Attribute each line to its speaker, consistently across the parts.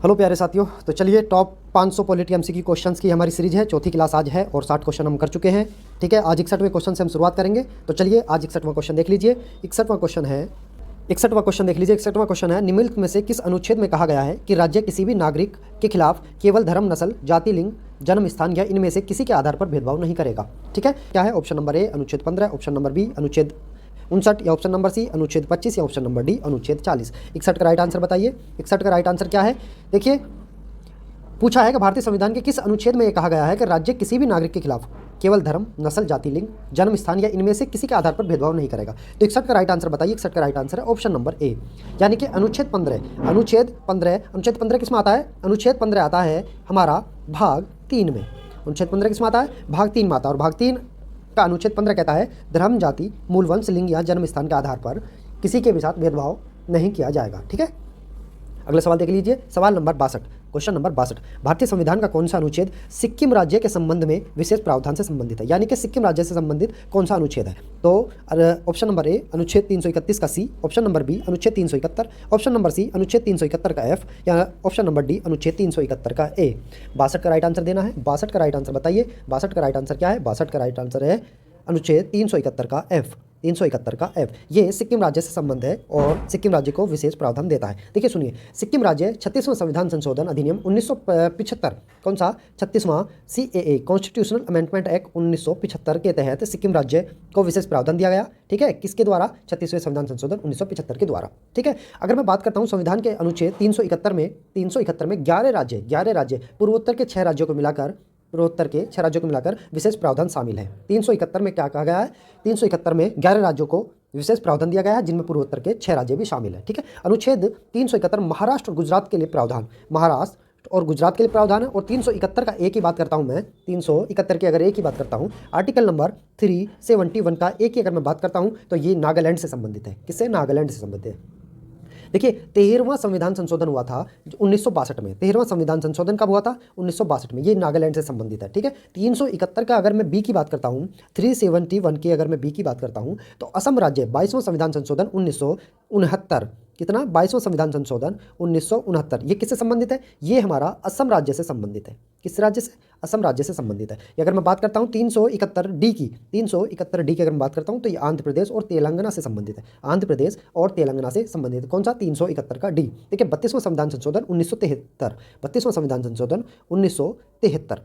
Speaker 1: Hello प्यारे साथियों, तो चलिए टॉप 500 पॉलिटी एमसीक्यू क्वेश्चंस की हमारी सीरीज है। चौथी क्लास आज है और 60 क्वेश्चन हम कर चुके हैं। ठीक है, आज 61वें क्वेश्चन से हम शुरुआत करेंगे। तो चलिए आज 61वां क्वेश्चन देख लीजिए। 61वां क्वेश्चन है 61वां क्वेश्चन देख लीजिए। 61वां क्वेश्चन है, निम्नलिखित में से किस अनुच्छेद में कहा गया है कि राज्य किसी भी नागरिक के खिलाफ केवल धर्म, नस्ल, जाति, लिंग, जन्म स्थान या इनमें से किसी के आधार पर भेदभाव नहीं करेगा। ठीक है, क्या है? ऑप्शन नंबर ए अनुच्छेद 15, ऑप्शन नंबर बी अनुच्छेद 59 या ऑप्शन नंबर सी अनुच्छेद 25 या ऑप्शन नंबर डी अनुच्छेद 40। 61 का राइट आंसर बताइए। 61 का राइट आंसर क्या है? देखिए, पूछा है कि भारतीय संविधान के किस अनुच्छेद में यह कहा गया है कि राज्य किसी भी नागरिक के खिलाफ केवल धर्म, नस्ल, जाति, लिंग, जन्म स्थान या इनमें से किसी के आधार पर भेदभाव नहीं करेगा। तो 61 का राइट आंसर बताइए। 61 का राइट आंसर है ऑप्शन नंबर ए, यानी कि अनुच्छेद 15। अनुच्छेद 15 किस में आता है? अनुच्छेद 15 आता है हमारा भाग 3 में। अनुच्छेद 15 किस में आता है? भाग 3 में आता है। और भाग 3 का अनुच्छेद 15 कहता है धर्म, जाति, मूल वंश, लिंग या जन्म स्थान के आधार पर किसी के भी साथ भेदभाव नहीं किया जाएगा। ठीक है, अगला सवाल देख लीजिए। सवाल नंबर 62, क्वेश्चन नंबर 62, भारतीय संविधान का कौन सा अनुच्छेद सिक्किम राज्य के संबंध में विशेष प्रावधान से संबंधित है? यानी कि सिक्किम राज्य से संबंधित कौन सा अनुच्छेद है? तो ऑप्शन नंबर ए अनुच्छेद 331 का सी, ऑप्शन नंबर बी अनुच्छेद 371, ऑप्शन नंबर सी अनुच्छेद 371 का एफ या ऑप्शन नंबर डी अनुच्छेद 371 का ए। 62 का राइट आंसर देना है। 62 का राइट आंसर बताइए। 62 का राइट आंसर क्या है? 62 का राइट आंसर है अनुच्छेद 371 का एफ। 371 का एफ, ये सिक्किम राज्य से संबंध है और सिक्किम राज्य को विशेष प्रावधान देता है। देखिए सुनिए, सिक्किम राज्य 36वां संविधान संशोधन अधिनियम 1975, कौन सा? 36वां CAA कॉन्स्टिट्यूशनल अमेंडमेंट एक्ट 1975 के तहत सिक्किम राज्य को विशेष प्रावधान दिया गया। ठीक है, किसके द्वारा? 36वें संविधान संशोधन 1975 के द्वारा। ठीक है, अगर मैं बात करता हूँ संविधान के अनुच्छेद 371 में 11 राज्य पूर्वोत्तर के 6 राज्यों को मिलाकर विशेष प्रावधान शामिल है। 371 में क्या कहा गया है? 371 में 11 राज्यों को विशेष प्रावधान दिया गया है, जिनमें पूर्वोत्तर के 6 राज्य भी शामिल है। ठीक है, अनुच्छेद 371 महाराष्ट्र और गुजरात के लिए प्रावधान, महाराष्ट्र और गुजरात के लिए प्रावधान है। और 371 का एक ही बात करता हूं मैं, 371 की अगर एक ही बात करता हूं, आर्टिकल नंबर 371 का एक ही अगर मैं बात करता हूं, तो ये नागालैंड से संबंधित है। किससे? नागालैंड से संबंधित है। देखिए, 13वां संविधान संशोधन हुआ था 1962 में। 13वां संविधान संशोधन कब हुआ था? 1962 में। ये नागालैंड से संबंधित है। ठीक है, 371 का अगर मैं बी की बात करता हूँ, 371 की अगर मैं बी की बात करता हूँ, तो असम राज्य 22वां संविधान संशोधन 1969, कितना? 22वां संविधान संशोधन 1969, ये किससे संबंधित है? ये हमारा असम राज्य से संबंधित है। किस राज्य से? असम राज्य से संबंधित है। अगर मैं बात करता हूँ 371 डी की अगर मैं बात करता हूँ, तो ये आंध्र प्रदेश और तेलंगाना से संबंधित है। आंध्र प्रदेश और तेलंगाना से संबंधित है। कौन सा? 371 का डी। देखिए, 32वां संविधान संशोधन 1973, 32वां संविधान संशोधन 1973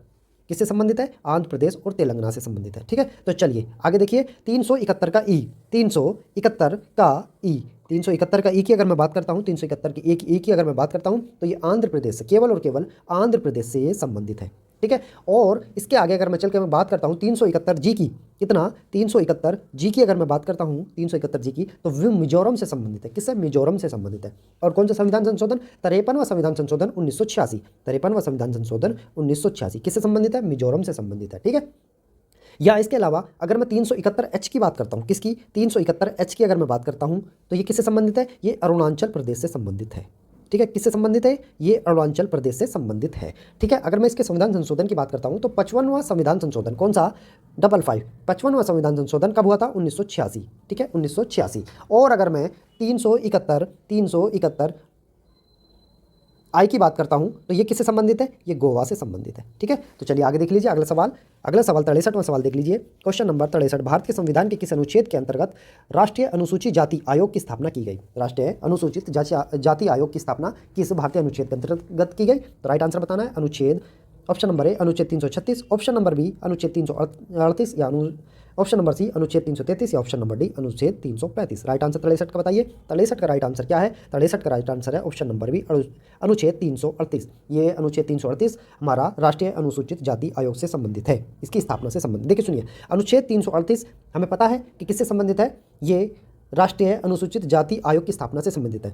Speaker 1: किससे संबंधित है? आंध्र प्रदेश और तेलंगाना से संबंधित है। ठीक है, तो चलिए आगे देखिए। 371 का ई, 371 का ई, 371 का ई की अगर मैं बात करता हूँ, 371 की ई की अगर मैं बात करता हूँ, तो ये आंध्र प्रदेश से, केवल और केवल आंध्र प्रदेश से ये संबंधित है। ठीक है, और इसके आगे अगर मैं चल के मैं बात करता हूँ 371 जी की, कितना? 371 जी की अगर मैं बात करता हूँ 371 जी की, तो वो मिजोरम से संबंधित है। किससे? मिजोरम से संबंधित है। और कौन सा संविधान संशोधन? 53वां संविधान संशोधन 1986, 53वां संविधान संशोधन 1986 किससे संबंधित है? मिजोरम से संबंधित है। ठीक है, या इसके अलावा अगर मैं 371H की बात करता हूँ, किसकी? 371H की अगर मैं बात करता हूँ, तो ये किससे संबंधित है? ये अरुणाचल प्रदेश से संबंधित है। ठीक है, किससे संबंधित है? ये अरुणाचल प्रदेश से संबंधित है। ठीक है, अगर मैं इसके संविधान संशोधन की बात करता हूँ, तो 55वां संविधान संशोधन, कौन सा? 55वां संविधान संशोधन कब हुआ था? 1986। ठीक है, 1986। और अगर मैं 371 आई की बात करता हूं, तो ये किससे संबंधित है? ये गोवा से संबंधित है। ठीक है, तो चलिए आगे देख लीजिए। अगला सवाल 63वां सवाल देख लीजिए। क्वेश्चन नंबर 63, भारत के संविधान के किस अनुच्छेद के अंतर्गत राष्ट्रीय अनुसूचित जाति आयोग की स्थापना की गई? राष्ट्रीय अनुसूचित जाति आयोग की स्थापना किस भारतीय अनुच्छेद के अंतर्गत की गई? तो राइट आंसर बताना है अनुच्छेद, ऑप्शन नंबर ए अनुच्छेद 336, ऑप्शन नंबर बी अनुच्छेद 338 या ऑप्शन नंबर सी अनुच्छेद 333 या ऑप्शन नंबर डी अनुच्छेद 335। राइट आंसर 63 का बताइए। 63 का राइट आंसर क्या है? 63 का राइट आंसर है ऑप्शन नंबर बी अनुच्छेद 338। ये अनुच्छेद 338 हमारा राष्ट्रीय अनुसूचित जाति आयोग से संबंधित है, इसकी स्थापना से संबंधित। देखिए सुनिए, अनुच्छेद 338 हमें पता है कि किससे संबंधित है? ये राष्ट्रीय अनुसूचित जाति आयोग की स्थापना से संबंधित है।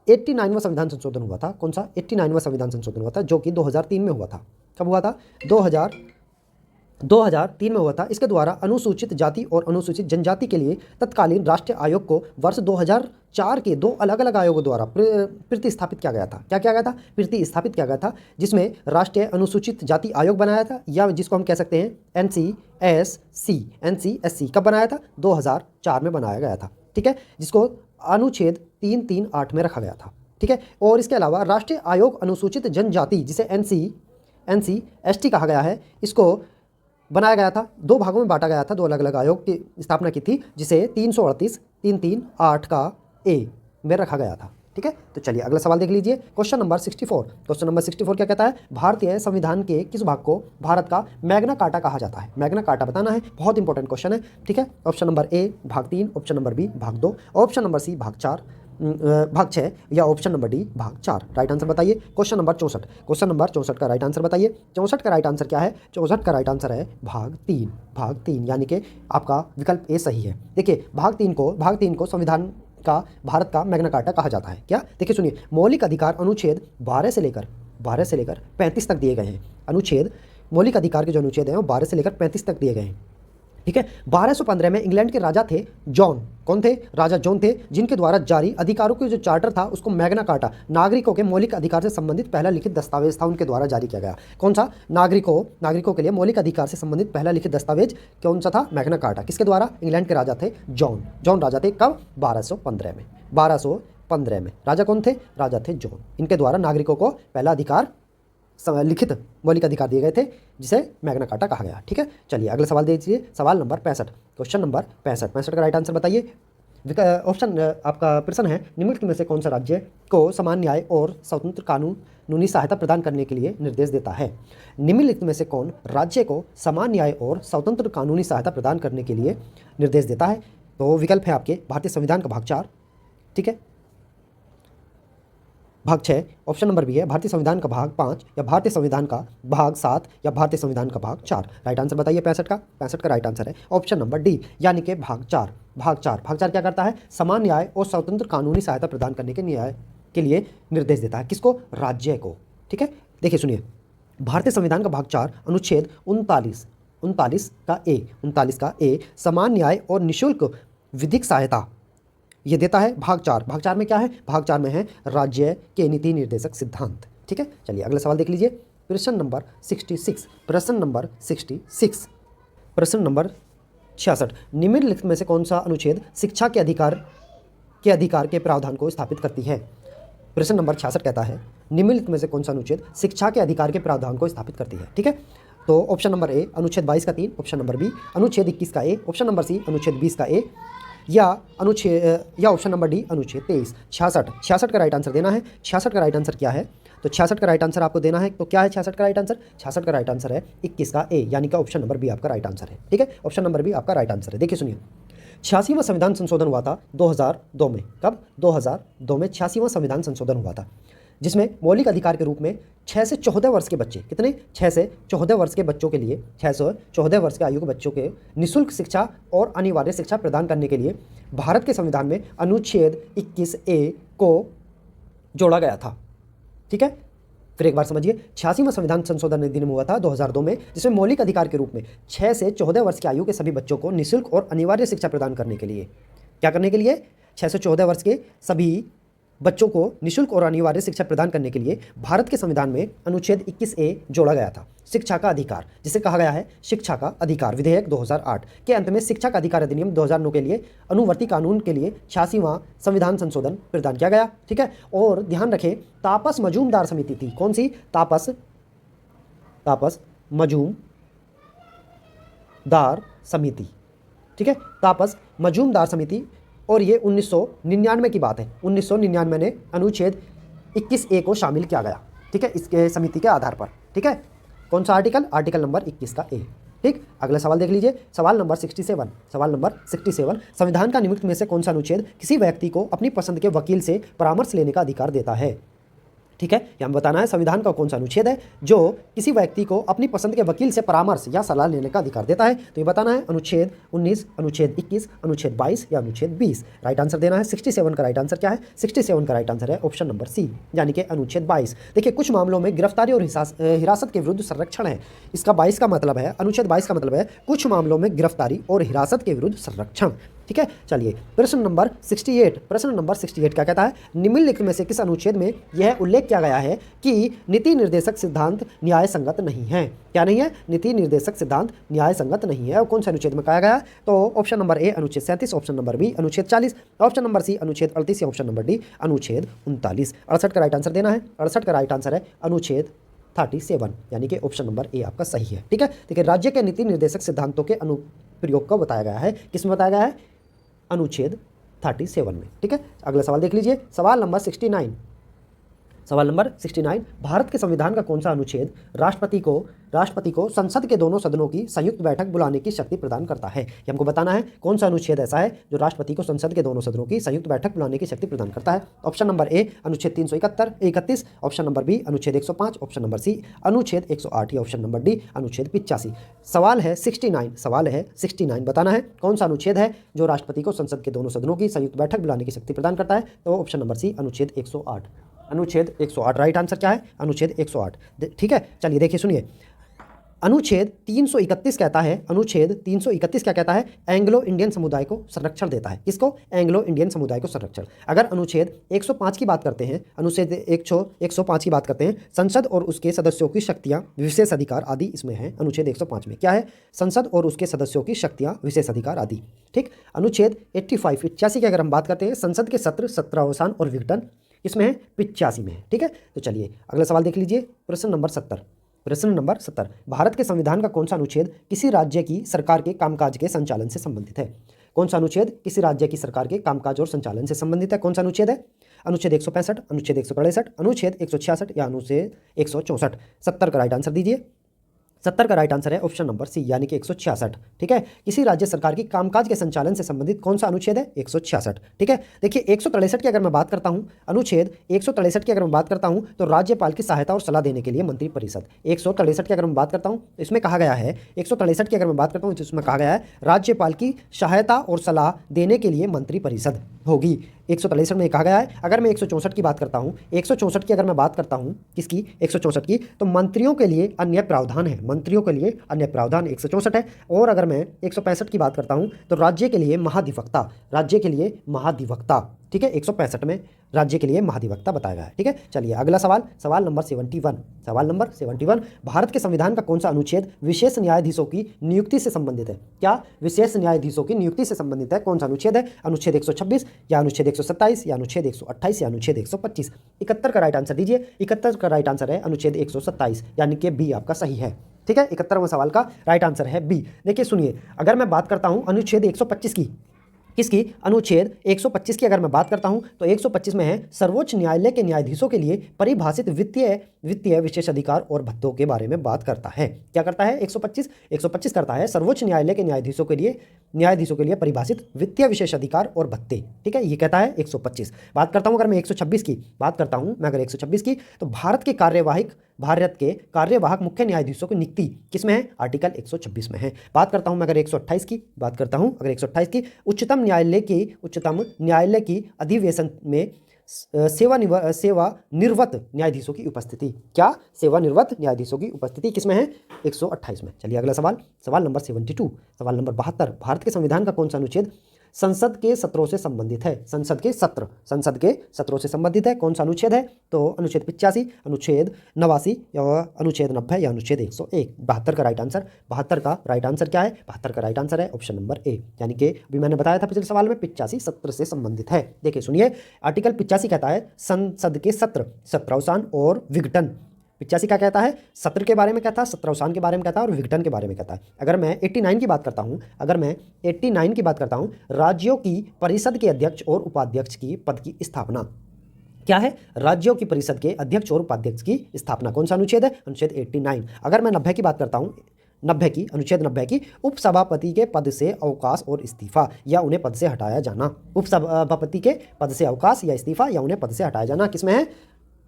Speaker 1: 89वां संविधान संशोधन हुआ था। कौन सा? 89वां संविधान संशोधन हुआ था, जो कि 2003 में हुआ था। कब हुआ था? 2003 में हुआ था। इसके द्वारा अनुसूचित जाति और अनुसूचित जनजाति के लिए तत्कालीन राष्ट्रीय आयोग को वर्ष 2004 के 2 अलग अलग आयोगों द्वारा प्रतिस्थापित किया गया था। क्या किया गया था? प्रतिस्थापित किया गया था, जिसमें राष्ट्रीय अनुसूचित जाति आयोग बनाया था, या जिसको हम कह सकते हैं NCSC। कब बनाया था? 2004 में बनाया गया था। ठीक है, जिसको अनुच्छेद 338 में रखा गया था। ठीक है। और इसके अलावा राष्ट्रीय आयोग अनुसूचित जनजाति, जिसे NCST कहा गया है, इसको बनाया गया था, 2 भागों में बांटा गया था, 2 अलग अलग आयोग की स्थापना की थी, जिसे 338 का ए में रखा गया था, ठीक है। तो चलिए अगला सवाल देख लीजिए, क्वेश्चन नंबर 64। क्वेश्चन नंबर 64 क्या कहता है? भारतीय संविधान के किस भाग को भारत का मैग्ना कार्टा कहा जाता है? मैग्ना कार्टा बताना है, बहुत इंपॉर्टेंट क्वेश्चन है, ठीक है। ऑप्शन नंबर ए भाग 3, ऑप्शन नंबर बी भाग 2, ऑप्शन नंबर सी भाग 6 या ऑप्शन नंबर डी भाग 4। राइट आंसर बताइए। क्वेश्चन नंबर 64, क्वेश्चन नंबर 64 का राइट आंसर बताइए। 64 का राइट आंसर क्या है? 64 का राइट आंसर है भाग 3, यानी कि आपका विकल्प ए सही है। देखिए भाग 3 को संविधान का भारत का मैग्ना कार्टा कहा जाता है। क्या? देखिए सुनिए, मौलिक अधिकार अनुच्छेद 12 से लेकर 35 तक दिए गए हैं। अनुच्छेद, मौलिक अधिकार के जो अनुच्छेद हैं वो 12 से लेकर 35 तक दिए गए हैं, ठीक है। 1215 में इंग्लैंड के राजा थे जॉन, कौन थे? राजा जॉन थे, जिनके द्वारा जारी अधिकारों के जो चार्टर था उसको मैग्ना कार्टा, नागरिकों के मौलिक अधिकार से संबंधित पहला लिखित दस्तावेज था, उनके द्वारा जारी किया गया। कौन सा? नागरिकों के लिए मौलिक अधिकार से संबंधित पहला लिखित दस्तावेज कौन सा था? Magna carta. किसके द्वारा? इंग्लैंड के राजा थे जॉन राजा थे। कब? 1215 में। राजा कौन थे? राजा थे जॉन। इनके द्वारा नागरिकों को पहला अधिकार, लिखित मौलिक अधिकार दिए गए थे, जिसे मैग्ना कार्टा कहा गया, ठीक है। चलिए अगला सवाल दीजिए, सवाल नंबर 65, क्वेश्चन नंबर 65 का राइट आंसर बताइए। ऑप्शन आपका प्रश्न है, निम्नलिखित में से कौन सा राज्य को समान न्याय और स्वतंत्र कानूनी सहायता प्रदान करने के लिए निर्देश देता है? निम्नलिखित में से कौन राज्य को समान न्याय और स्वतंत्र कानूनी सहायता प्रदान करने के लिए निर्देश देता है? तो विकल्प है आपके भारतीय संविधान का भाग 4, ठीक है, भाग 6, ऑप्शन नंबर बी है भारतीय संविधान का भाग 5 या भारतीय संविधान का भाग 7 या भारतीय संविधान का भाग 4। राइट आंसर बताइए 65 का राइट आंसर है ऑप्शन नंबर डी, यानी कि भाग 4। भाग 4 क्या करता है? समान न्याय और स्वतंत्र कानूनी सहायता प्रदान करने के न्याय के लिए निर्देश देता है। किसको? राज्य को, ठीक है। देखिए सुनिए, भारतीय संविधान का भाग 4 अनुच्छेद 39 का ए समान न्याय और निःशुल्क विधिक सहायता ये देता है। भाग 4 में क्या है? भाग 4 में है राज्य के नीति निर्देशक सिद्धांत, ठीक है। चलिए अगला सवाल देख लीजिए, प्रश्न नंबर 66, प्रश्न नंबर 66, निम्नलिखित में से कौन सा अनुच्छेद शिक्षा के अधिकार के प्रावधान को स्थापित करती है? प्रश्न नंबर 66 कहता है, निम्नलिखित में से कौन सा अनुच्छेद शिक्षा के अधिकार के प्रावधान को स्थापित करती है, ठीक है। तो ऑप्शन नंबर ए अनुच्छेद 22 का 3, ऑप्शन नंबर बी अनुच्छेद 21 का ए, ऑप्शन नंबर सी अनुच्छेद 20 का ए या ऑप्शन नंबर डी अनुच्छेद 23। 66 का राइट आंसर देना है। 66 का राइट आंसर क्या है? तो 66 का राइट आंसर आपको देना है। तो क्या है 66 का राइट आंसर? 66 का राइट आंसर है 21 का ए, यानी कि ऑप्शन नंबर बी आपका राइट आंसर है, ठीक है। ऑप्शन नंबर बी आपका राइट आंसर है। देखिए सुनिए, 86वां संविधान संशोधन हुआ था 2002 में। कब? 2002 में 86वां संविधान संशोधन हुआ था, जिसमें मौलिक अधिकार के रूप में 6 से 14 वर्ष के बच्चे, कितने? 6 से 14 वर्ष के बच्चों के लिए, 6 से 14 वर्ष के आयु के बच्चों के निःशुल्क शिक्षा और अनिवार्य शिक्षा प्रदान करने के लिए भारत के संविधान में अनुच्छेद 21A को जोड़ा गया था, ठीक है। फिर एक बार समझिए, 86वां संविधान संशोधन दिन में हुआ था 2002 में, जिसमें मौलिक अधिकार के रूप में 6 से 14 वर्ष की आयु के सभी बच्चों को निःशुल्क और अनिवार्य शिक्षा प्रदान करने के लिए, क्या करने के लिए? 6 से 14 वर्ष के सभी बच्चों को निःशुल्क और अनिवार्य शिक्षा प्रदान करने के लिए भारत के संविधान में अनुच्छेद 21A जोड़ा गया था। शिक्षा का अधिकार, जिसे कहा गया है शिक्षा का अधिकार विधेयक 2008 के अंत में शिक्षा का अधिकार अधिनियम 2009 के लिए अनुवर्ती कानून के लिए 86वां संविधान संशोधन प्रदान किया गया, ठीक है। और ध्यान रखें, तापस मजूमदार समिति थी, कौन सी? तापस मजूमदार समिति, ठीक है, तापस मजूमदार समिति। और ये 1999 की बात है। 1999 में अनुच्छेद 21A को शामिल किया गया, ठीक है, इसके समिति के आधार पर, ठीक है। कौन सा आर्टिकल? आर्टिकल नंबर 21 का ए, ठीक। अगला सवाल देख लीजिए, सवाल नंबर 67, संविधान का निम्नलिखित में से कौन सा अनुच्छेद किसी व्यक्ति को अपनी पसंद के वकील से परामर्श लेने का अधिकार देता है? ठीक है, यहाँ बताना है संविधान का कौन सा अनुच्छेद है जो किसी व्यक्ति को अपनी पसंद के वकील से परामर्श या सलाह लेने का अधिकार देता है। तो ये बताना है अनुच्छेद 19, अनुच्छेद 21, अनुच्छेद 22 या अनुच्छेद 20। राइट आंसर देना है। 67 का राइट आंसर क्या है? 67 का राइट आंसर है ऑप्शन नंबर सी, यानी कि अनुच्छेद 22। देखिए, कुछ मामलों में गिरफ्तारी और हिरासत के विरुद्ध संरक्षण है। इसका 22 का मतलब है, अनुच्छेद 22 का मतलब है कुछ मामलों में गिरफ्तारी और हिरासत के विरुद्ध संरक्षण, ठीक है। चलिए प्रश्न नंबर 68, प्रश्न नंबर 68 क्या कहता है, निम्नलिखित में से किस अनुच्छेद में यह उल्लेख किया गया है कि नीति निर्देशक सिद्धांत न्याय संगत नहीं है। क्या नहीं है, नीति निर्देशक सिद्धांत न्याय संगत नहीं है। और कौन से अनुच्छेद में कहा गया है, तो ऑप्शन नंबर ए अनुच्छेद 37, ऑप्शन नंबर बी अनुच्छेद 40, ऑप्शन नंबर सी अनुच्छेद 38 या ऑप्शन नंबर डी अनुच्छेद 39। 68 का राइट आंसर देना है। 68 का राइट आंसर है अनुच्छेद 37, यानी कि ऑप्शन नंबर ए आपका सही है। ठीक है, देखिए राज्य के नीति निर्देशक सिद्धांतों के अनुप्रयोग को बताया गया है, किसमें बताया गया है, अनुच्छेद 37 में। ठीक है, अगला सवाल देख लीजिए, सवाल नंबर 69। सवाल नंबर 69, भारत के संविधान का कौन सा अनुच्छेद राष्ट्रपति को संसद के दोनों सदनों की संयुक्त बैठक बुलाने की शक्ति प्रदान करता है। ये हमको बताना है कौन सा अनुच्छेद ऐसा है जो राष्ट्रपति को संसद के दोनों सदनों की संयुक्त बैठक बुलाने की शक्ति प्रदान करता है। ऑप्शन नंबर ए अनुच्छेद 331, ऑप्शन नंबर बी अनुच्छेद 105, ऑप्शन नंबर सी अनुच्छेद 108 या ऑप्शन नंबर डी अनुच्छेद 85। सवाल है 69 बताना है कौन सा अनुच्छेद है जो राष्ट्रपति को संसद के दोनों सदनों की संयुक्त बैठक बुलाने की शक्ति प्रदान करता है। तो ऑप्शन नंबर सी अनुच्छेद 108। अनुच्छेद 108 राइट आंसर क्या है, अनुच्छेद 108। ठीक है, चलिए देखिए सुनिए, अनुच्छेद 331 कहता है, अनुच्छेद 331 क्या कहता है, एंग्लो इंडियन समुदाय को संरक्षण देता है। किसको, एंग्लो इंडियन समुदाय को संरक्षण। अगर अनुच्छेद 105 की बात करते हैं, अनुच्छेद 105 की बात करते हैं, संसद और उसके सदस्यों की शक्तियां विशेष अधिकार आदि इसमें है। अनुच्छेद 105 में क्या है, संसद और उसके सदस्यों की शक्तियां विशेष अधिकार आदि। ठीक, अनुच्छेद 85 की अगर हम बात करते हैं, संसद के सत्र, सत्रावसान और विघटन इसमें है 85 में है। ठीक है, तो चलिए अगला सवाल देख लीजिए, प्रश्न नंबर 70। प्रश्न नंबर 70, भारत के संविधान का कौन सा अनुच्छेद किसी राज्य की सरकार के कामकाज के संचालन से संबंधित है। कौन सा अनुच्छेद किसी राज्य की सरकार के कामकाज और संचालन से संबंधित है, कौन सा अनुच्छेद है, अनुच्छेद 165, अनुच्छेद 163, अनुच्छेद 166 या अनुच्छेद 164। 70 का राइट आंसर दीजिए। 70 का राइट आंसर है ऑप्शन नंबर सी, यानी कि 166। ठीक है, किसी राज्य सरकार की कामकाज के संचालन से संबंधित कौन सा अनुच्छेद है, 166। ठीक है, देखिए 163 की अगर मैं बात करता हूं, अनुच्छेद 163 की अगर मैं बात करता हूं, तो राज्यपाल की सहायता और सलाह देने के लिए मंत्रिपरिषद। 163 की अगर मैं बात करता हूं तो इसमें कहा गया है, 163 की अगर मैं बात करता हूं तो इसमें कहा गया है राज्यपाल की सहायता और सलाह देने के लिए मंत्रिपरिषद होगी। 163 में कहा गया है। अगर मैं 164 की बात करता हूं, 164 की अगर मैं बात करता हूं, किसकी, 164 की, तो मंत्रियों के लिए अन्य प्रावधान है, मंत्रियों के लिए अन्य प्रावधान 164 है। और अगर मैं 165 की बात करता हूं तो राज्य के लिए महाधिवक्ता, राज्य के लिए महाधिवक्ता। ठीक है, 165 में राज्य के लिए महाधिवक्ता बताया गया है। ठीक है, चलिए अगला सवाल, सवाल नंबर 71। सवाल नंबर 71, भारत के संविधान का कौन सा अनुच्छेद विशेष न्यायाधीशों की नियुक्ति से संबंधित है। क्या विशेष न्यायाधीशों की नियुक्ति से संबंधित है, कौन सा अनुच्छेद है, अनुच्छेद 126 या अनुच्छेद 127 या अनुच्छेद 128 या अनुच्छेद 125। 71 का राइट आंसर दीजिए। 71 का राइट आंसर है अनुच्छेद 127, यानी कि बी आपका सही है। ठीक है, 71वां सवाल का राइट आंसर है बी। देखिए सुनिए, अगर मैं बात करता हूं अनुच्छेद 125 की, किसकी, अनुच्छेद 125 की अगर मैं बात करता हूं तो 125 में है सर्वोच्च न्यायालय के न्यायाधीशों के लिए परिभाषित वित्तीय विशेष अधिकार और भत्तों के बारे में बात करता है। क्या करता है 125 करता है सर्वोच्च न्यायालय के न्यायाधीशों के लिए परिभाषित वित्तीय विशेष अधिकार और भत्ते। ठीक है, ये कहता है 125। बात करता हूं अगर मैं 126 की बात करता हूं, मैं अगर 126 की, तो भारत के कार्यवाहक मुख्य न्यायाधीशों की नियुक्ति किसमें है, आर्टिकल 126 में है। बात करता हूं मैं अगर 128 की बात करता हूं, अगर 128 की, उच्चतम न्यायालय की अधिवेशन में सेवानिवृत्त न्यायाधीशों की उपस्थिति। क्या, सेवानिवृत्त न्यायाधीशों की उपस्थिति किसमें है, 128 में। चलिए अगला सवाल, सवाल नंबर 72। सवाल नंबर 72, भारत के संविधान का कौन सा अनुच्छेद संसद के सत्रों से संबंधित है। संसद के सत्रों से संबंधित है, कौन सा अनुच्छेद है, तो अनुच्छेद 85, अनुच्छेद 89 या अनुच्छेद 90 या अनुच्छेद 101। 72 का राइट आंसर, 72 का राइट आंसर क्या है, 72 का राइट आंसर है ऑप्शन नंबर ए, यानी कि अभी मैंने बताया था पिछले सवाल में 85 सत्र से संबंधित है। देखिए सुनिए, आर्टिकल 85 कहता है संसद के सत्र, सत्रावसान और विघटन। 85 क्या कहता है, सत्र के बारे में कहता है, सत्रावसान के बारे में कहता है और विघटन के बारे में कहता है। अगर मैं 89 की बात करता हूं, राज्यों की परिषद के अध्यक्ष और उपाध्यक्ष की पद की स्थापना। क्या है, राज्यों की परिषद के अध्यक्ष और उपाध्यक्ष की स्थापना, कौन सा अनुच्छेद है, अनुच्छेद 89। अगर मैं 90 की बात करता हूं, अनुच्छेद 90 की, उपसभापति के पद से अवकाश और इस्तीफा या उन्हें पद से हटाया जाना। उपसभापति के पद से अवकाश या इस्तीफा या उन्हें पद से हटाया जाना किसमें है,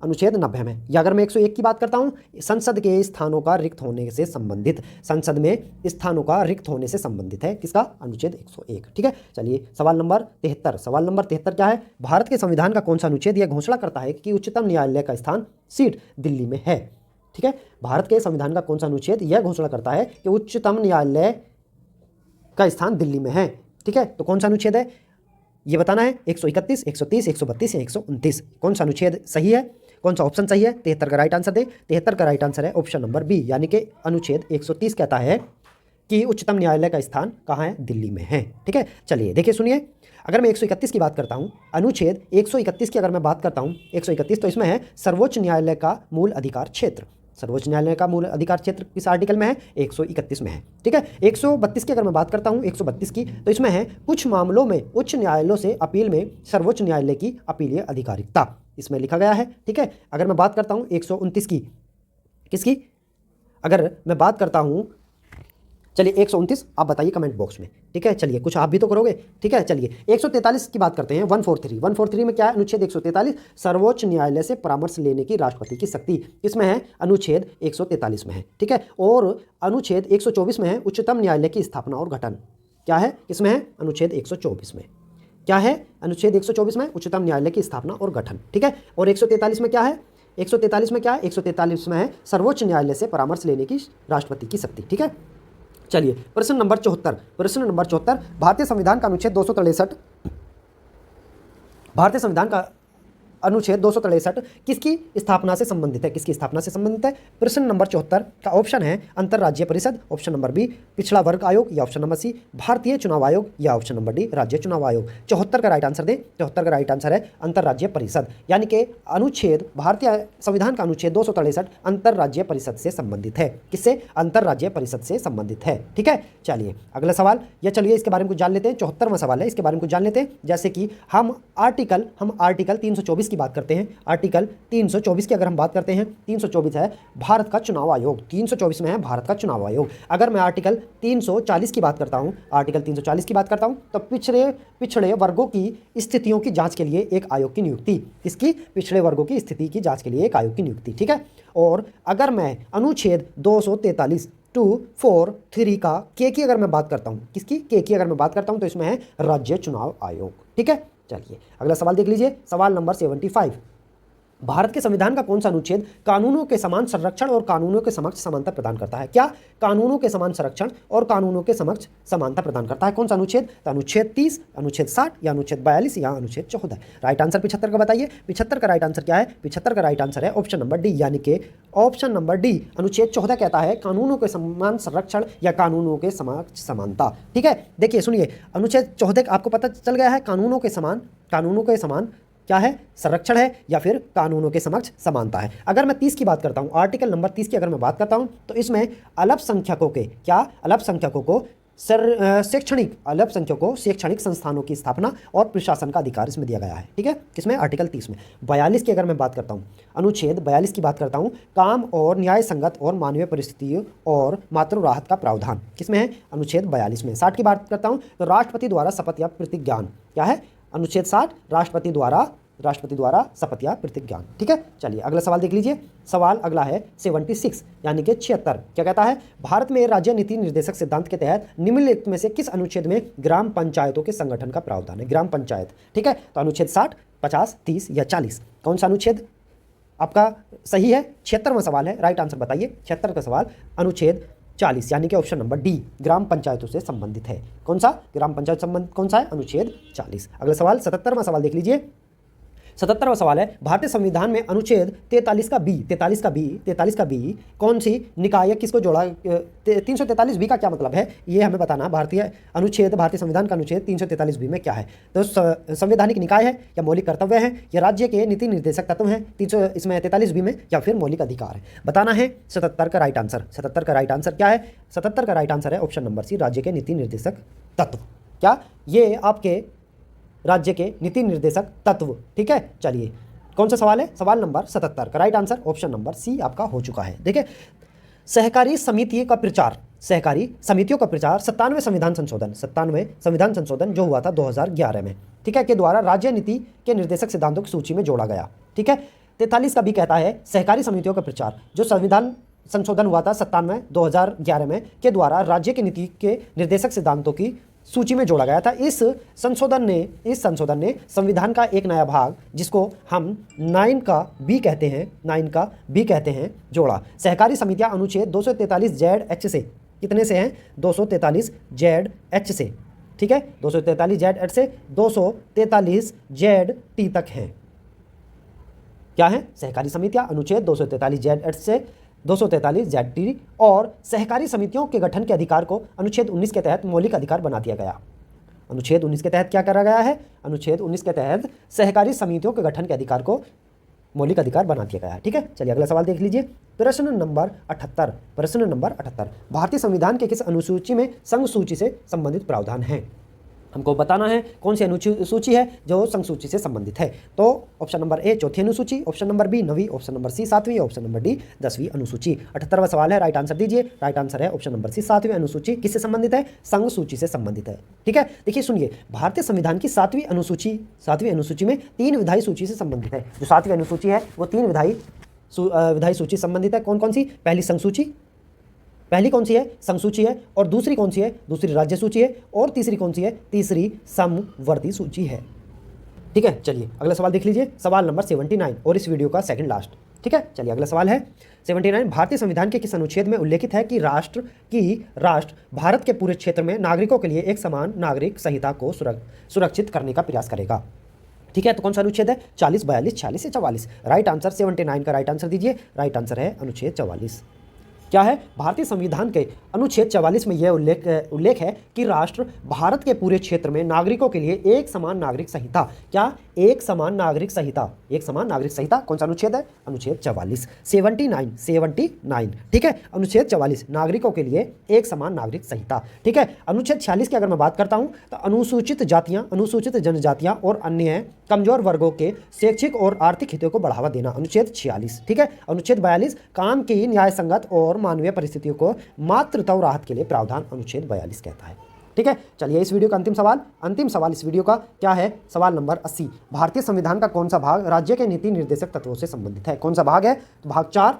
Speaker 1: अनुच्छेद 90 में। या अगर मैं 101 की बात करता हूं, संसद के स्थानों का रिक्त होने से संबंधित, संसद में स्थानों का रिक्त होने से संबंधित है किसका, अनुच्छेद 101। ठीक है, चलिए सवाल नंबर 73। सवाल नंबर 73 क्या है, भारत के संविधान का कौन सा अनुच्छेद यह घोषणा करता है कि उच्चतम न्यायालय का सीट दिल्ली में है। ठीक है, भारत के संविधान का कौन सा अनुच्छेद यह घोषणा करता है कि उच्चतम न्यायालय का स्थान दिल्ली में है। ठीक है, तो कौन सा अनुच्छेद है ये बताना है, 131, 130, 132 या 129, कौन सा अनुच्छेद सही है, कौन सा ऑप्शन सही है। 73 का राइट आंसर दे। 73 का राइट आंसर है ऑप्शन नंबर बी, यानी कि अनुच्छेद 130 कहता है कि उच्चतम न्यायालय का स्थान कहाँ है, दिल्ली में है। ठीक है, चलिए देखिए सुनिए, अगर मैं 131 की बात करता हूँ, अनुच्छेद 131 की अगर मैं बात करता हूँ, 131 तो इसमें है सर्वोच्च न्यायालय का मूल अधिकार क्षेत्र। सर्वोच्च न्यायालय का मूल अधिकार क्षेत्र किस आर्टिकल में है, 131 में है। ठीक है, 132 की अगर मैं बात करता हूँ, 132 की, तो इसमें है कुछ मामलों में उच्च न्यायालयों से अपील में सर्वोच्च न्यायालय की अपीलीय अधिकारिकता, इसमें लिखा गया है। ठीक है, अगर मैं बात करता हूँ 129 की, किसकी, अगर मैं बात करता हूँ, चलिए 129 आप बताइए कमेंट बॉक्स में। ठीक है, चलिए कुछ आप भी तो करोगे। ठीक है, चलिए 143 की बात करते हैं, 143 में क्या है, अनुच्छेद 143 सर्वोच्च न्यायालय से परामर्श लेने की राष्ट्रपति की शक्ति, इसमें है अनुच्छेद 143 में है। ठीक है, और अनुच्छेद 124 में है उच्चतम न्यायालय की स्थापना और गठन, क्या है इसमें है, अनुच्छेद 124 में क्या है, अनुच्छेद 124 में उच्चतम न्यायालय की स्थापना और गठन। ठीक है, और 143 में क्या है, 143 में क्या है, 143 में है सर्वोच्च न्यायालय से परामर्श लेने की राष्ट्रपति की शक्ति। ठीक है, चलिए प्रश्न नंबर 74, प्रश्न नंबर 74, भारतीय संविधान का अनुच्छेद 263, भारतीय संविधान का अनुच्छेद 263 किसकी स्थापना से संबंधित है, किसकी स्थापना से संबंधित है। प्रश्न नंबर 74 का ऑप्शन है अंतर्राज्यीय परिषद, ऑप्शन नंबर बी पिछड़ा वर्ग आयोग या ऑप्शन नंबर सी भारतीय चुनाव आयोग या ऑप्शन नंबर डी राज्य चुनाव आयोग। 74 का राइट आंसर दे। 74 का राइट आंसर है अंतर्राज्यीय परिषद, यानी कि अनुच्छेद भारतीय संविधान का अनुच्छेद 263 अंतर्राज्यीय परिषद से संबंधित है, किससे, अंतर्राज्यीय परिषद से संबंधित है। ठीक है, चलिए अगला सवाल, या चलिए इसके बारे में कुछ जान लेते हैं। 74वां सवाल है, इसके बारे में कुछ जान लेते हैं, जैसे कि हम आर्टिकल 324 की बात करते हैं। आर्टिकल 324 की अगर हम बात करते हैं, 324 है भारत का चुनाव आयोग, 324 में है भारत का चुनाव आयोग। अगर मैं आर्टिकल 340 की बात करता हूं, आर्टिकल 340 की बात करता हूं, तो पिछड़े वर्गों की स्थितियों की जांच के लिए एक आयोग की नियुक्ति, इसकी पिछड़े वर्गों की स्थिति की जांच के लिए एक आयोग की नियुक्ति। ठीक है, और अगर मैं अनुच्छेद 243 243 का के की अगर मैं बात करता हूं, किसकी, के की अगर मैं बात करता हूं, तो इसमें है राज्य चुनाव आयोग। ठीक है, चलिए अगला सवाल देख लीजिए, सवाल नंबर 75, भारत के संविधान का कौन सा अनुच्छेद कानूनों के समान संरक्षण और कानूनों के समक्ष समानता प्रदान करता है। क्या, कानूनों के समान संरक्षण और कानूनों के समक्ष समानता प्रदान करता है, कौन सा अनुच्छेद, तो अनुच्छेद 30, अनुच्छेद 60 या अनुच्छेद 42 या अनुच्छेद 14। राइट आंसर 75 का बताइए। 75 का राइट आंसर क्या है, 75 का राइट आंसर है ऑप्शन नंबर डी, यानी कि ऑप्शन नंबर डी अनुच्छेद 14 कहता है कानूनों के समान संरक्षण या कानूनों के समक्ष समानता। ठीक है, देखिए सुनिए, अनुच्छेद 14 आपको पता चल गया है, कानूनों के समान क्या है, संरक्षण है या फिर कानूनों के समक्ष समानता है। अगर मैं 30 की बात करता हूं, आर्टिकल नंबर 30 की अगर मैं बात करता हूं, तो इसमें अल्पसंख्यकों के क्या, अल्पसंख्यकों को शैक्षणिक संस्थानों की स्थापना और प्रशासन का अधिकार इसमें दिया गया है। ठीक है, किसमें, आर्टिकल 30 में। 42 की अगर मैं बात करता हूं, अनुच्छेद 42 की बात करता हूं, काम और न्याय संगत और मानवीय परिस्थितियों और मातृ राहत का प्रावधान, किसमें है, अनुच्छेद 42 में। 60 की बात करता हूं, तो राष्ट्रपति द्वारा शपथ या प्रतिज्ञान, क्या है, अनुच्छेद 60 राष्ट्रपति द्वारा शपथ या प्रतिज्ञान। ठीक है, चलिए अगला सवाल देख लीजिए, सवाल अगला है 76, यानी कि 76, क्या कहता है, भारत में राज्य नीति निर्देशक सिद्धांत के तहत निम्नलिखित में से किस अनुच्छेद में ग्राम पंचायतों के संगठन का प्रावधान है, ग्राम पंचायत। ठीक है, तो अनुच्छेद 60, 50, 30 या 40, कौन सा अनुच्छेद आपका सही है। 76वां सवाल है, राइट आंसर बताइए। 76 का सवाल अनुच्छेद 40, यानी कि ऑप्शन नंबर डी ग्राम पंचायतों से संबंधित है। कौन सा, ग्राम पंचायत संबंध कौन सा है, अनुच्छेद 40। अगला सवाल 77वां सवाल देख लीजिए। 77वां सवाल है, भारतीय संविधान में अनुच्छेद 43 का बी कौन सी निकाय किसको जोड़ा, 343 बी का क्या मतलब है, ये हमें बताना। भारतीय संविधान का अनुच्छेद 343 बी में क्या है, तो संवैधानिक निकाय है या मौलिक कर्तव्य है या राज्य के नीति निर्देशक तत्व हैं, 300 इसमें 43 बी में, या फिर मौलिक अधिकार है, बताना है। 77 का राइट आंसर, 77 का राइट आंसर क्या है, 77 का राइट आंसर है ऑप्शन नंबर सी राज्य के नीति निर्देशक तत्व। क्या, ये आपके राज्य के नीति निर्देशक तत्व। ठीक है, चलिए कौन सा सवाल है, सवाल नंबर 77 का right answer option number C आपका हो चुका है। देखिए, सहकारी समितियों का प्रचार 97वें संविधान संशोधन जो हुआ था 2011 में, ठीक है, के द्वारा राज्य नीति के निर्देशक सिद्धांतों की सूची में जोड़ा गया। ठीक है, 43 का भी कहता है सहकारी समितियों का प्रचार जो संविधान संशोधन हुआ था 2011 में के द्वारा राज्य की नीति के निर्देशक सिद्धांतों की सूची में जोड़ा गया था। इस संशोधन ने संविधान का एक नया भाग, जिसको हम 9 का बी कहते हैं, जोड़ा। सहकारी समितियां अनुच्छेद 243 जेड एच से, कितने से हैं, 243 जेड एच से, ठीक है, 243 जेड एट से 243 जेड टी तक हैं। क्या है? सहकारी समितियां। अनुच्छेद 243 जेड एट से 243 जेड टी और सहकारी समितियों के गठन के अधिकार को अनुच्छेद 19 के तहत मौलिक अधिकार बना दिया गया। अनुच्छेद 19 के तहत क्या करा गया है? अनुच्छेद 19 के तहत सहकारी समितियों के गठन के अधिकार को मौलिक अधिकार बना दिया गया है। ठीक है, चलिए अगला सवाल देख लीजिए। प्रश्न नंबर 78। प्रश्न नंबर 78, भारतीय संविधान के किस अनुसूची में संघ सूची से संबंधित प्रावधान है? हमको बताना है कौन सी अनुसूची है जो संघ सूची से संबंधित है। तो ऑप्शन नंबर ए चौथी अनुसूची, ऑप्शन नंबर बी 9वीं, ऑप्शन नंबर सी 7वीं, ऑप्शन नंबर डी 10वीं अनुसूची। 78वां सवाल है, राइट आंसर दीजिए। राइट आंसर है ऑप्शन नंबर सी 7वीं अनुसूची। किससे संबंधित है? संघ सूची से संबंधित है। ठीक है, देखिए सुनिए, भारतीय संविधान की 7वीं अनुसूची में 3 विधायी सूची से संबंधित है। जो 7वीं अनुसूची है वो 3 विधायी सूची संबंधित है। कौन कौन सी? पहली कौन सी है? संघ सूची है। और दूसरी कौन सी है? दूसरी राज्य सूची है। और तीसरी कौन सी है? तीसरी समवर्ती सूची है। ठीक है, चलिए अगला सवाल देख लीजिए, सवाल नंबर 79 और इस वीडियो का सेकंड लास्ट। ठीक है, चलिए अगला सवाल है 79, भारतीय संविधान के किस अनुच्छेद में उल्लेखित है कि राष्ट्र भारत के पूरे क्षेत्र में नागरिकों के लिए एक समान नागरिक संहिता को सुरक्षित करने का प्रयास करेगा? ठीक है, तो कौन सा अनुच्छेद है? 40, 42, 46 या 44? राइट आंसर 79 का राइट आंसर दीजिए। राइट आंसर है अनुच्छेद 44। क्या है? भारतीय संविधान के अनुच्छेद 44 में यह उल्लेख है कि राष्ट्र भारत के पूरे क्षेत्र में नागरिकों के लिए एक समान नागरिक संहिता, क्या? एक समान नागरिक संहिता कौन सा अनुच्छेद है? अनुच्छेद 44। 79। ठीक है, अनुच्छेद 44 नागरिकों के लिए एक समान नागरिक संहिता। ठीक है, अनुच्छेद 46 की अगर मैं बात करता हूं तो अनुसूचित जातियां, अनुसूचित जनजातियां और अन्य कमजोर वर्गों के शैक्षिक और आर्थिक हितों को बढ़ावा देना, अनुच्छेद 46। ठीक है, अनुच्छेद 42 काम की न्याय संगत और मानवीय परिस्थितियों को मातृत्व राहत के लिए प्रावधान, अनुच्छेद 42 कहता है। ठीक है, चलिए इस वीडियो का अंतिम सवाल इस वीडियो का क्या है? सवाल नंबर 80, भारतीय संविधान का कौन सा भाग राज्य के नीति निर्देशक तत्वों से संबंधित है? कौन सा भाग है? भाग 4,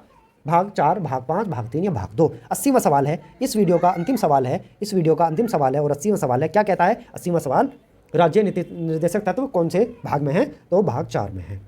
Speaker 1: भाग 5, भाग 3 या भाग 2? 80वां सवाल है, इस वीडियो का अंतिम सवाल है और 80वां सवाल है। क्या कहता है 80वां सवाल? राज्य नीति निर्देशक तत्व कौन से भाग में है? तो भाग 4 में है।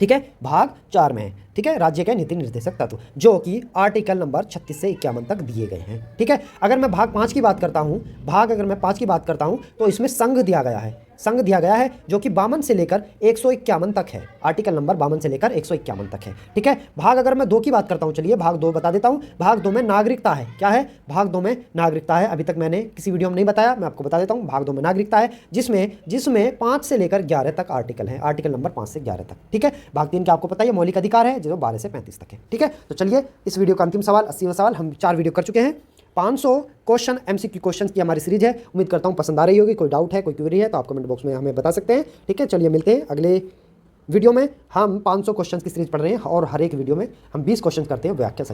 Speaker 1: ठीक है, भाग 4 में है। ठीक है, राज्य के नीति निर्देशक तत्व जो कि आर्टिकल नंबर 36 से 51 तक दिए गए हैं। ठीक है, अगर मैं भाग 5 की बात करता हूं तो इसमें संघ दिया गया है जो कि 52 से लेकर 151 तक है। आर्टिकल नंबर 52 से लेकर 151 तक है। ठीक है, भाग अगर मैं 2 की बात करता हूं, चलिए भाग 2 बता देता हूं। भाग 2 में नागरिकता है। क्या है? भाग 2 में नागरिकता है। अभी तक मैंने किसी वीडियो में नहीं बताया, मैं आपको बता देता हूं। भाग 2 में नागरिकता है जिसमें 5 से लेकर 11 तक आर्टिकल है। आर्टिकल नंबर 5 से 11 तक। ठीक है, भाग 3 का आपको पता है मौलिक अधिकार है जो 12 से 35 तक है। ठीक है, तो चलिए इस वीडियो का अंतिम सवाल 80वां सवाल, हम 4 वीडियो कर चुके हैं। 500 क्वेश्चन MCQ क्वेश्चन की हमारी सीरीज है। उम्मीद करता हूँ पसंद आ रही होगी। कोई डाउट है, कोई क्वेरी है तो आप कमेंट बॉक्स में हमें बता सकते हैं। ठीक है, चलिए मिलते हैं अगले वीडियो में। हम 500 क्वेश्चन की सीरीज पढ़ रहे हैं और हर एक वीडियो में हम 20 क्वेश्चन करते हैं व्याख्या।